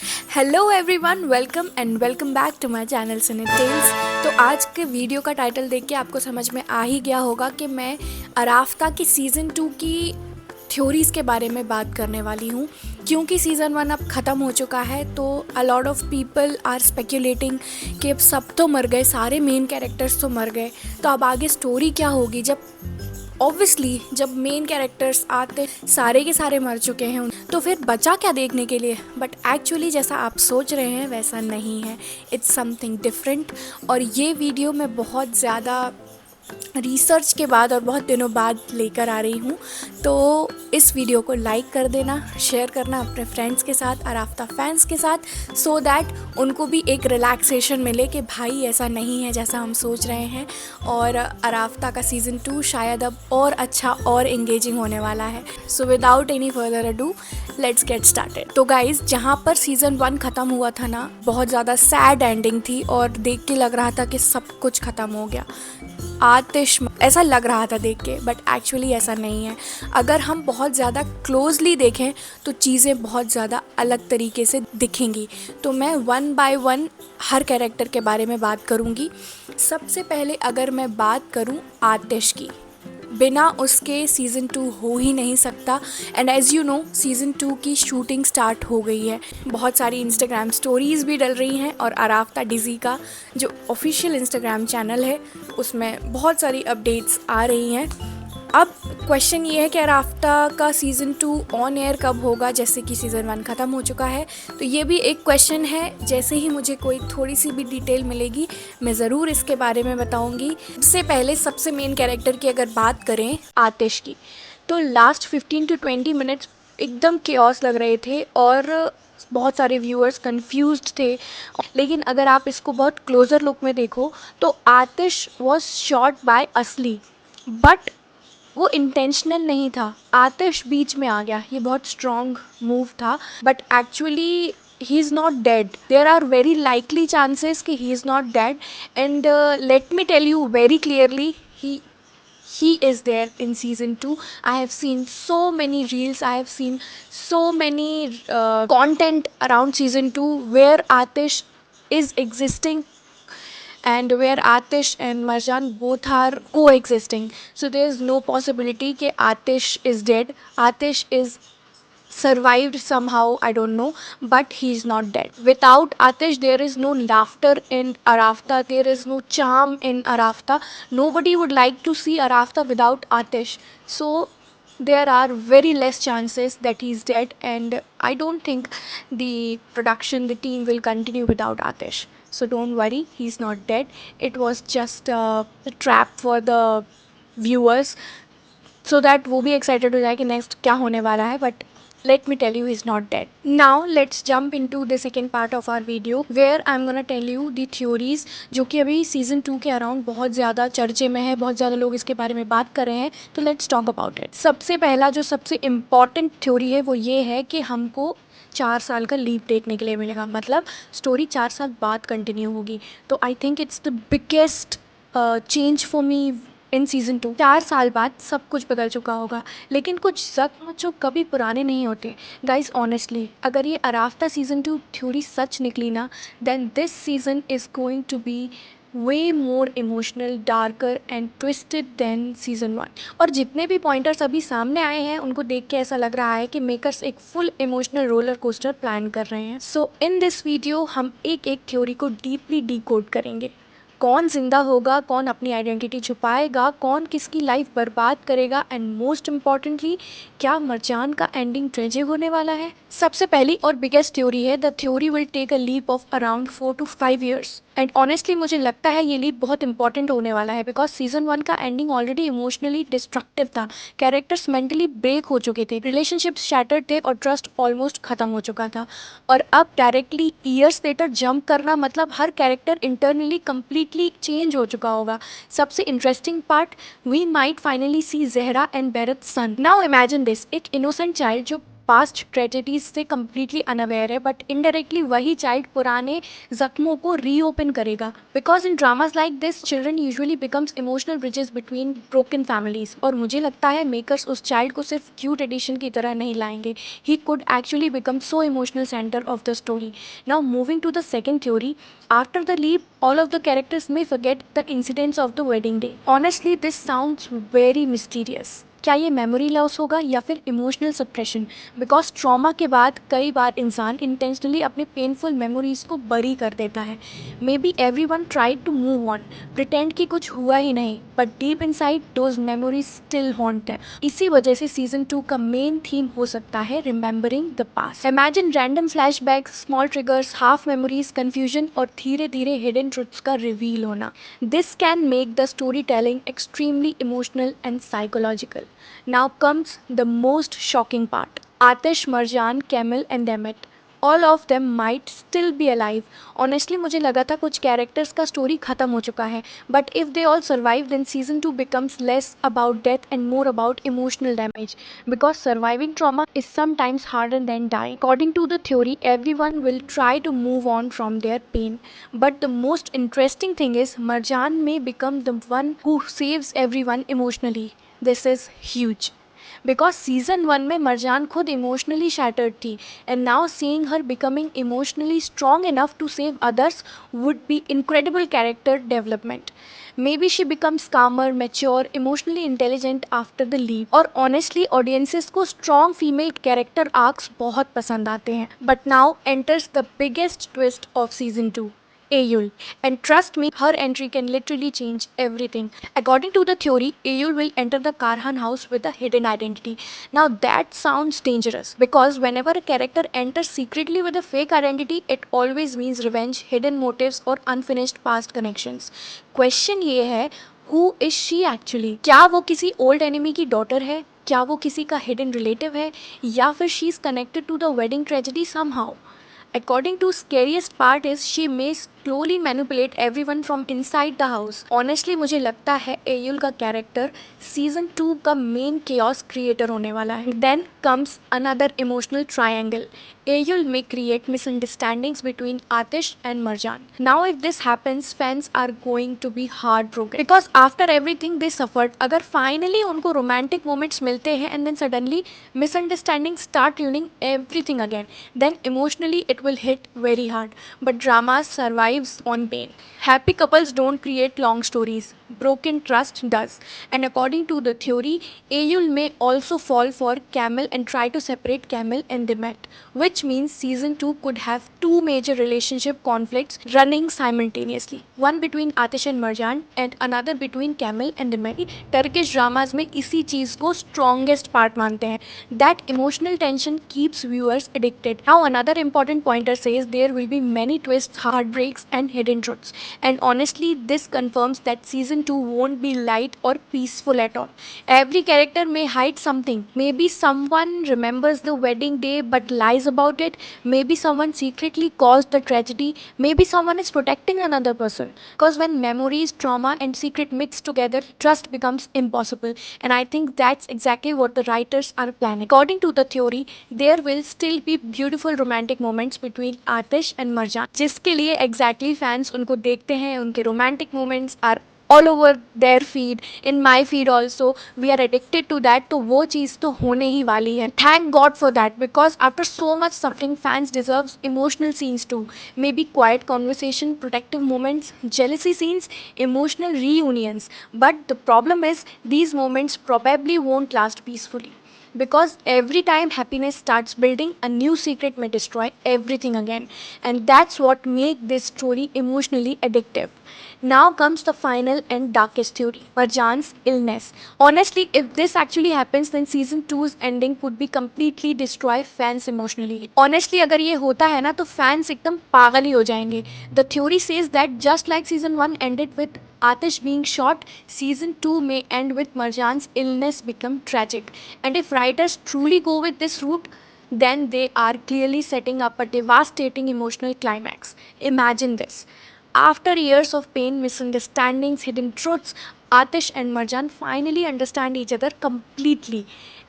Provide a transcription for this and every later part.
Hello everyone, welcome back to my channel cine tales. तो आज के वीडियो का टाइटल देख के आपको समझ में आ ही गया होगा कि मैं अराफ्ता की सीज़न 2 की थ्योरीज़ के बारे में बात करने वाली हूँ। क्योंकि सीज़न 1 अब ख़त्म हो चुका है तो a lot of people are speculating कि अब सब तो मर गए, सारे मेन कैरेक्टर्स तो मर गए, तो अब आगे स्टोरी क्या होगी। जब ऑब्वियसली जब मेन कैरेक्टर्स आते सारे के सारे मर चुके हैं तो फिर बचा क्या देखने के लिए। बट एक्चुअली जैसा आप सोच रहे हैं वैसा नहीं है, इट्स समथिंग डिफरेंट। और ये वीडियो मैं बहुत ज़्यादा रिसर्च के बाद और बहुत दिनों बाद लेकर आ रही हूँ। तो इस वीडियो को लाइक कर देना, शेयर करना अपने फ्रेंड्स के साथ, अराफ्ता फैंस के साथ, सो दैट उनको भी एक रिलैक्सेशन मिले कि भाई ऐसा नहीं है जैसा हम सोच रहे हैं। और अराफ्ता का सीज़न 2 शायद अब और अच्छा और एंगेजिंग होने वाला है। So without any further ado let's get started. तो गाइज़, जहाँ पर सीज़न 1 ख़त्म हुआ था ना, बहुत ज़्यादा सैड एंडिंग थी और देख के लग रहा था कि सब कुछ ख़त्म हो गया। आतिश ऐसा लग रहा था देख के, बट एक्चुअली ऐसा नहीं है। अगर हम बहुत ज़्यादा क्लोजली देखें तो चीज़ें बहुत ज़्यादा अलग तरीके से दिखेंगी। तो मैं one by one her character के बारे में बात करूँगी। सबसे पहले अगर मैं बात करूँ आतिश की, बिना उसके सीज़न 2 हो ही नहीं सकता। And as you know season 2 की शूटिंग स्टार्ट हो गई है, बहुत सारी इंस्टाग्राम स्टोरीज़ भी डल रही हैं और अराफ्ता डिज़ी का जो ऑफिशियल इंस्टाग्राम चैनल है उसमें बहुत सारी अपडेट्स आ रही हैं। अब क्वेश्चन ये है कि अराफ्ता का सीज़न 2 ऑन एयर कब होगा, जैसे कि सीज़न 1 ख़त्म हो चुका है। तो ये भी एक क्वेश्चन है। जैसे ही मुझे कोई थोड़ी सी भी डिटेल मिलेगी मैं ज़रूर इसके बारे में बताऊंगी। सबसे पहले सबसे मेन कैरेक्टर की अगर बात करें आतिश की, तो लास्ट 15 टू 20 मिनट्स एकदम केओस लग रहे थे और बहुत सारे व्यूअर्स कंफ्यूज्ड थे। लेकिन अगर आप इसको बहुत क्लोज़र लुक में देखो तो आतिश वॉज शॉट बाय असली, बट वो इंटेंशनल नहीं था। आतिश बीच में आ गया, ये बहुत स्ट्रॉन्ग मूव था। But actually he is not dead, there are very likely chances कि he is not dead. And let me tell you very clearly, he is there in season 2. I have seen so many reels, I have seen so many content around season 2 where Atish is existing and where Atish and Marjan both are coexisting. So there is no possibility that Atish is dead. Atish is survived somehow, I don't know, but he is not dead. Without Atish, there is no laughter in Arafta, there is no charm in Arafta. Nobody would like to see Arafta without Atish. So there are very less chances that he's dead, and I don't think the production, the team will continue without Atish. So don't worry, he's not dead. It was just a trap for the viewers so that वो भी excited हो जाए कि next क्या होने वाला है. But let me tell you, he's not dead. Now let's jump into the second part of our video where I'm gonna tell you the theories जो कि अभी सीज़न 2 के अराउंड बहुत ज़्यादा चर्चे में है, बहुत ज़्यादा लोग इसके बारे में बात कर रहे हैं। तो लेट्स टॉक अबाउट इट। सबसे पहला जो सबसे इम्पॉर्टेंट थ्योरी है वो ये है कि हमको 4 साल का लीव देखने के लिए मिलेगा, मतलब स्टोरी 4 साल बाद कंटिन्यू होगी। तो I think it's the biggest change for me in season 2। 4 साल बाद सब कुछ बदल चुका होगा, लेकिन कुछ जख्म जो कभी पुराने नहीं होते। गाइज ऑनेस्टली अगर ये अराफ्ता सीज़न 2 थ्योरी सच निकली ना, then this season is going to be way more emotional, darker and twisted than season 1। और जितने भी पॉइंटर्स अभी सामने आए हैं उनको देख के ऐसा लग रहा है कि मेकर्स एक full emotional roller coaster plan कर रहे हैं। सो इन दिस वीडियो हम एक एक थ्योरी को डीपली डीकोड करेंगे। कौन जिंदा होगा, कौन अपनी आइडेंटिटी छुपाएगा, कौन किसकी लाइफ बर्बाद करेगा, एंड मोस्ट इम्पॉर्टेंटली क्या मरजान का एंडिंग ट्रेजिक होने वाला है। सबसे पहली और बिगेस्ट थ्योरी है the theory will take a leap of around 4 to 5 years। And honestly मुझे लगता है ये लीप बहुत इंपॉर्टेंट होने वाला है बिकॉज सीजन 1 का एंडिंग ऑलरेडी इमोशनली डिस्ट्रक्टिव था। कैरेक्टर्स मेंटली ब्रेक हो चुके थे, रिलेशनशिप्स शैटर्ड थे और ट्रस्ट ऑलमोस्ट खत्म हो चुका था। और अब डायरेक्टली ईयर्स लेटर जंप करना मतलब हर कैरेक्टर इंटरनली कंप्लीटली चेंज हो चुका होगा। सबसे interesting part, we might finally see Zahra and बैरत सन। नाउ इमेजिन दिस, एक इनोसेंट चाइल्ड जो पास्ट ट्रेजेडीज से कम्प्लीटली अनअवेयर है, बट इनडायरेक्टली वही चाइल्ड पुराने जख्मों को रीओपन करेगा। Because in dramas like this children usually becomes emotional bridges between broken families. और मुझे लगता है मेकर्स उस चाइल्ड को सिर्फ क्यूट एडिशन की तरह नहीं लाएंगे, he could actually become so emotional centre of the story. Now moving to the second theory, after the leap, all of the characters may forget the incidents of the wedding day. Honestly, this sounds very mysterious. क्या ये memory loss होगा या फिर emotional suppression? Because trauma के बाद कई बार इंसान intentionally अपने पेनफुल मेमोरीज को बरी कर देता है। Maybe everyone tried to move on, pretend कि कुछ हुआ ही नहीं, but deep inside those memories still haunt है। इसी वजह से सीजन 2 का मेन थीम हो सकता है remembering the past. Imagine random flashbacks, small triggers, half memories, confusion और धीरे धीरे हिडन ट्रुथ्स का रिवील होना। This can make the story telling extremely emotional and psychological. Now comes the most shocking part. Atish, Marjan, Camel and Demet. All of them might still be alive. Honestly, मुझे लगा था कुछ characters का story खत्म हो चुका है. But if they all survive, then season 2 becomes less about death and more about emotional damage. Because surviving trauma is sometimes harder than dying. According to the theory, everyone will try to move on from their pain. But the most interesting thing is Marjan may become the one who saves everyone emotionally. This is huge because season 1 में मरजान खुद emotionally shattered थी, and now seeing her becoming emotionally strong enough to save others would be incredible character development. Maybe she becomes calmer, mature, emotionally intelligent after the leave. और honestly audiences को strong female character arcs बहुत पसंद आते हैं। But now enters the biggest twist of season 2, Ayul. And trust me, her entry can literally change everything. According to the theory, Ayul will enter the Karhan house with a hidden identity. Now that sounds dangerous because whenever a character enters secretly with a fake identity, it always means revenge, hidden motives or unfinished past connections. Question ये है, who is she actually? क्या वो किसी old enemy की daughter है? क्या वो किसी का hidden relative है? या फिर she is connected to the wedding tragedy somehow? According to scariest part is she may slowly manipulate everyone from inside the house. Honestly मुझे लगता है एयुल का कैरेक्टर सीजन 2 का मेन chaos क्रिएटर होने वाला है. Then comes another emotional triangle. Ayul may create misunderstandings between Atish and Marjan. Now if this happens, fans are going to be heartbroken because after everything they suffered, अगर finally उनको romantic moments मिलते हैं and then suddenly misunderstandings start ruining everything again, then emotionally it will hit very hard. But drama survives on pain. Happy couples don't create long stories. Broken trust does. And according to the theory, Ayul may also fall for Camel and try to separate Camel and Demet, which means season 2 could have two major relationship conflicts running simultaneously. One between Atish and Marjan and another between Camel and Demet. Turkish dramas में इसी चीज़ को strongest part मानते हैं. That emotional tension keeps viewers addicted. Now another important pointer says there will be many twists, heartbreaks and hidden truths. And honestly, this confirms that season 2 won't be light or peaceful at all. Every character may hide something. Maybe someone remembers the wedding day but lies about it. Maybe someone secretly caused the tragedy. Maybe someone is protecting another person. Because when memories, trauma and secret mix together, trust becomes impossible. And I think that's exactly what the writers are planning. According to the theory, there will still be beautiful romantic moments between Atish and Marjan, जिसके लिए exactly fans उनको देखते हैं. उनके romantic moments are all over their feed, in my feed also. We are addicted to that. तो वो चीज़ तो होने ही वाली है. Thank God for that, because after so much suffering, fans deserve emotional scenes too. Maybe quiet conversation, protective moments, jealousy scenes, emotional reunions. But the problem is these moments probably won't last peacefully. Because every time happiness starts building, a new secret may destroy everything again. And that's what makes this story emotionally addictive. Now comes the final and darkest theory, Marjan's illness. Honestly, if this actually happens, then season 2's ending would be completely destroy fans emotionally. Honestly, अगर ये होता है ना तो fans एकदम पागल ही हो जाएंगे. The theory says that just like season 1 ended with Atish being shot, season 2 may end with Marjan's illness become tragic. And if writers truly go with this route, then they are clearly setting up a devastating emotional climax. Imagine this. After years of pain, misunderstandings, hidden truths, Atish and Marjan finally understand each other completely.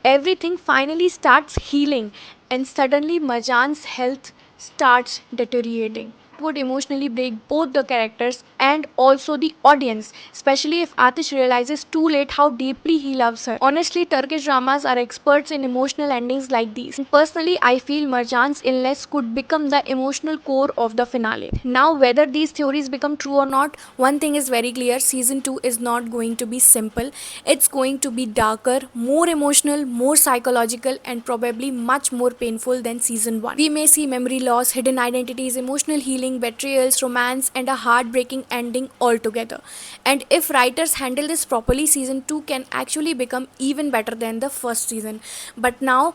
everything finally starts healing, and suddenly Marjan's health starts deteriorating. Would emotionally break both the characters and also the audience, especially if Atish realizes too late how deeply he loves her. Honestly, Turkish dramas are experts in emotional endings like these. And personally, I feel Marjan's illness could become the emotional core of the finale. Now, whether these theories become true or not, one thing is very clear: season 2 is not going to be simple. It's going to be darker, more emotional, more psychological, and probably much more painful than season 1. We may see memory loss, hidden identities, emotional healing, betrayals, romance, and a heartbreaking ending altogether. And if writers handle this properly, season 2 can actually become even better than the first season. But now,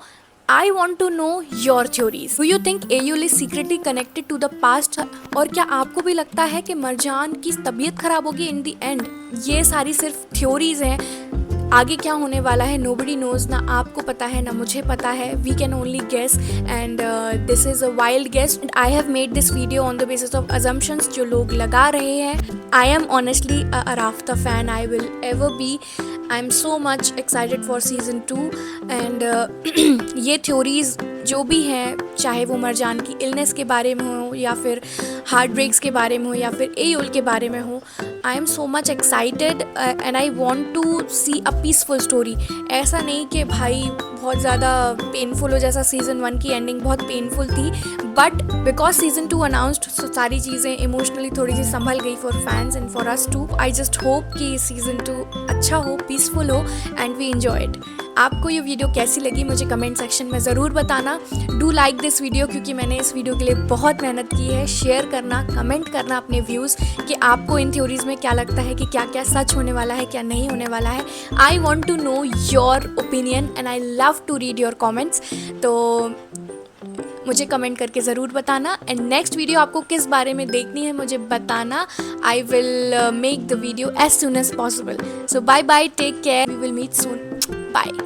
I want to know your theories. Do you think AUL is secretly connected to the past? और क्या आपको भी लगता है कि मरजान की तबीयत खराब होगी इन दी एंड? ये सारी सिर्फ थ्योरीज हैं, आगे क्या होने वाला है नोबडी नोज, ना आपको पता है ना मुझे पता है, we can only guess, and this is a wild guess and I have made this video on the basis of assumptions जो लोग लगा रहे हैं. I am honestly a Raafta fan, I will ever be. I am so much excited for season 2 and ये theories जो भी हैं, चाहे वो मरजान की इलनेस के बारे में हो या फिर हार्ट ब्रेक्स के बारे में हो या फिर AUL के बारे में हो, I am so much excited and I want to see a peaceful story. ऐसा नहीं कि भाई बहुत ज़्यादा पेनफुल हो, जैसा सीज़न 1 की एंडिंग बहुत पेनफुल थी, बट बिकॉज सीज़न 2 अनाउंस्ड सारी चीज़ें इमोशनली थोड़ी सी संभल गई for fans and for us too. I just hope कि सीज़न 2 अच्छा हो, पीसफुल हो एंड वी एंजॉय इट. आपको ये वीडियो कैसी लगी मुझे कमेंट सेक्शन में ज़रूर बताना. डू लाइक दिस वीडियो, क्योंकि मैंने इस वीडियो के लिए बहुत मेहनत की है. शेयर करना, कमेंट करना अपने व्यूज़ कि आपको इन थ्योरीज़ में क्या लगता है कि क्या क्या सच होने वाला है, क्या नहीं होने वाला है. I want to know your opinion and I love to read your comments. तो मुझे कमेंट करके ज़रूर बताना. एंड नेक्स्ट वीडियो आपको किस बारे में देखनी है मुझे बताना. I will make the video as soon as possible. So bye bye, take care, we will meet soon. Bye.